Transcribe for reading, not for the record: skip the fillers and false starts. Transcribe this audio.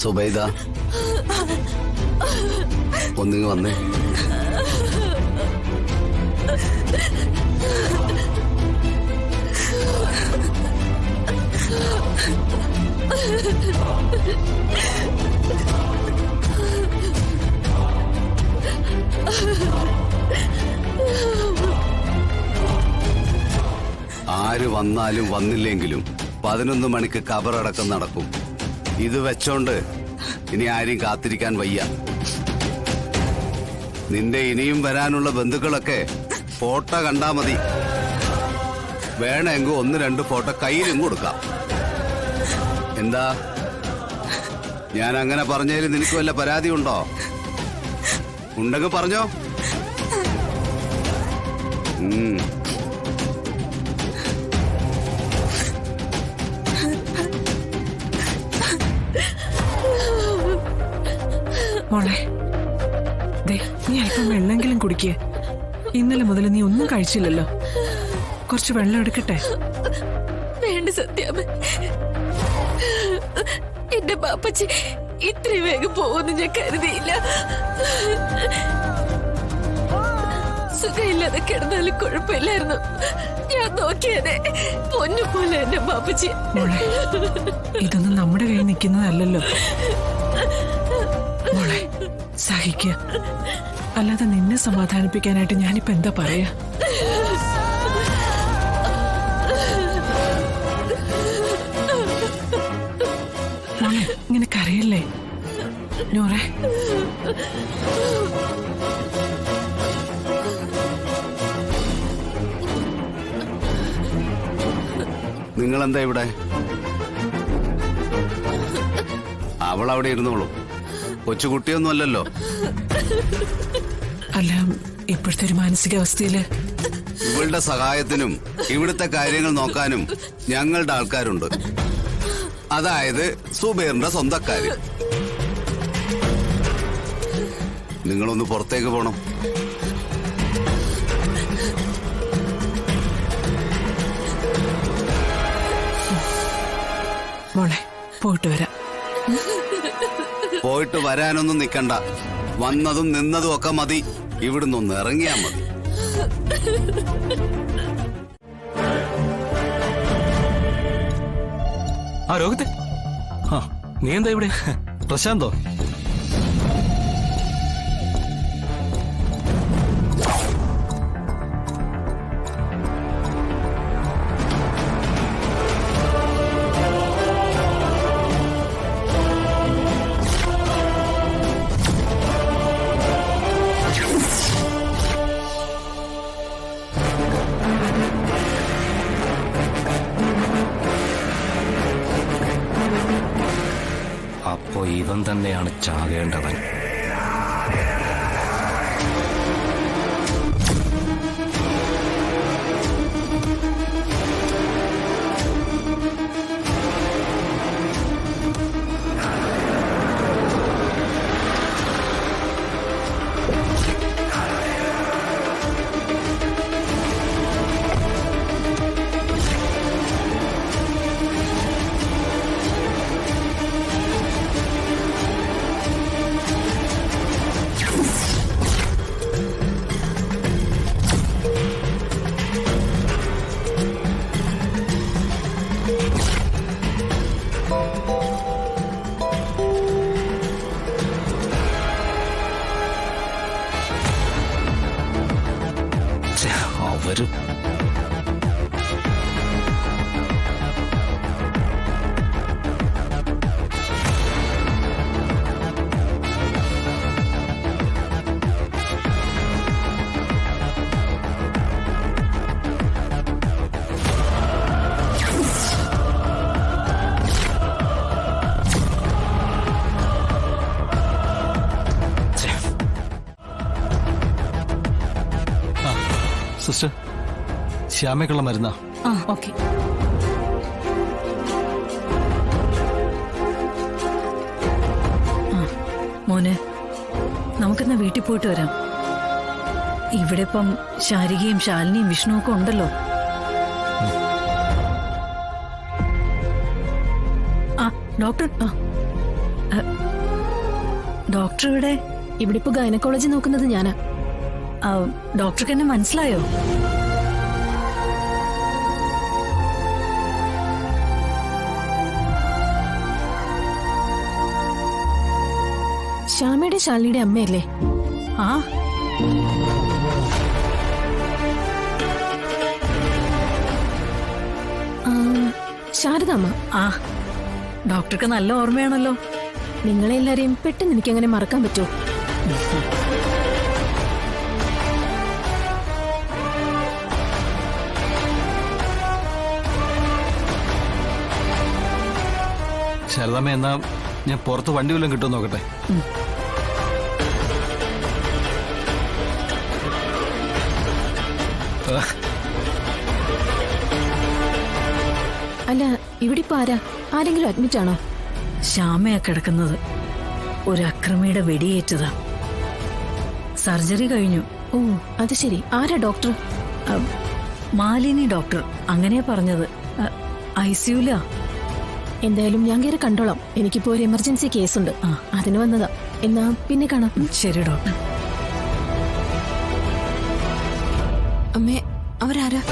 സുബൈദ, ഒന്നിങ്ങ് വന്നേ. ആര് വന്നാലും വന്നില്ലെങ്കിലും 11 മണിക്ക് കബറടക്കം നടക്കും. ഇത് വെച്ചോണ്ട് ഇനി ആരെയും കാത്തിരിക്കാൻ വയ്യ. നിന്റെ ഇനിയും വരാനുള്ള ബന്ധുക്കളൊക്കെ ഫോട്ടോ കണ്ടാ മതി. വേണമെങ്കിൽ 1-2 ഫോട്ടോ കയ്യിലും കൊടുക്കാം. എന്താ, ഞാൻ അങ്ങനെ പറഞ്ഞതിൽ നിനക്ക് വല്ല പരാതി ഉണ്ടോ? ഉണ്ടെങ്കിൽ പറഞ്ഞോ. മോളെ, നീ അല്പം വെള്ളമെങ്കിലും കുടിക്കേ. ഇന്നലെ മുതൽ നീ ഒന്നും കഴിച്ചില്ലല്ലോ. കുറച്ച് വെള്ളം എടുക്കട്ടെ. വേണ്ട സത്യാമ്മ, എന്റെ ബാപ്പച്ചി ഇത്രയും വേഗം പോകുന്നു ഞാൻ കരുതിയില്ല. സുഖമില്ലാതെ കിടന്നാലും കുഴപ്പമില്ലായിരുന്നു. ഞാൻ നോക്കിയതെ പൊന്നു പോലെ എന്റെ ബാപ്പച്ചി. മോളെ, ഇതൊന്നും നമ്മുടെ കയ്യിൽ നിൽക്കുന്നതല്ലല്ലോ. മോളെ, സഹിക്കുക. അല്ലാതെ നിന്നെ സമാധാനിപ്പിക്കാനായിട്ട് ഞാനിപ്പോ എന്താ പറയാ? മോളെ, ഇങ്ങനെ കരയല്ലേ നൂറേ. നിങ്ങളെന്താ ഇവിടെ? അവൾ അവിടെ ഇരുന്നോളൂ. കൊച്ചുകുട്ടിയൊന്നും അല്ലല്ലോ. അല്ല, ഇപ്പോഴത്തെ ഒരു മാനസികാവസ്ഥയില് ഇവളുടെ സഹായത്തിനും ഇവിടുത്തെ കാര്യങ്ങൾ നോക്കാനും ഞങ്ങളുടെ ആൾക്കാരുണ്ട്. അതായത് സുബൈറിന്റെ സ്വന്തക്കാര്. നിങ്ങളൊന്ന് പുറത്തേക്ക് പോണം. മോളെ, പോയിട്ട് വരാം. പോയിട്ട് വരാനൊന്നും നിക്കണ്ട. വന്നതും നിന്നതും ഒക്കെ മതി. ഇവിടുന്നൊന്ന് ഇറങ്ങിയാ മതി. ആ രോഗത്തെ, നീ എന്താ ഇവിടെ? പ്രശാന്തോ? അപ്പോ ഇവൻ തന്നെയാണ് ചാകേണ്ടവൻ. അവരും സിസ്റ്റർ, ശ്യാമയ്ക്കുള്ള മരുന്നാ. ഓക്കെ. മോനെ, നമുക്കെന്നാ വീട്ടിൽ പോയിട്ട് വരാം. ഇവിടെ ഇപ്പം ശാരികയും ശാലിനിയും വിഷ്ണുവും ഒക്കെ ഉണ്ടല്ലോ. ഡോക്ടർ ഡോക്ടർ ഇവിടെ? ഇവിടെ ഇപ്പൊ ഗൈനക്കോളജി നോക്കുന്നത് ഞാനാ. ഡോക്ടർക്ക് എന്നെ മനസ്സിലായോ? ശ്യാമയുടെ ശാലിനിയുടെ അമ്മയല്ലേ? ആ, ശാരദാമ്മ. ആ, ഡോക്ടർക്ക് നല്ല ഓർമ്മയാണല്ലോ. നിങ്ങളെല്ലാരെയും പെട്ടെന്ന് എനിക്ക് അങ്ങനെ മറക്കാൻ പറ്റുമോ? ശാരദാമ്മ, എന്നാ ഞാൻ പുറത്ത് വണ്ടി വല്ലതും കിട്ടുമോ നോക്കട്ടെ. അല്ല, ഇവിടെ ഇപ്പൊ ആരാ? ആരെങ്കിലും അഡ്മിറ്റ് ആണോ? ശ്യാമയാ കിടക്കുന്നത്. ഒരു അക്രമിയുടെ വെടിയേറ്റതാ. സർജറി കഴിഞ്ഞു. ഓ, അത് ശരി. ആരാ ഡോക്ടർ? മാലിനി ഡോക്ടർ, അങ്ങനെയാ പറഞ്ഞത്. ICUലാ. എന്തായാലും ഞാൻ കയറി കണ്ടോളാം. എനിക്കിപ്പോ ഒരു എമർജൻസി കേസുണ്ട്. അതിന് വന്നതാ. എന്നാ പിന്നെ കാണാം. ശരി ഡോക്ടർ. അമ്മേ, അവരാരാ?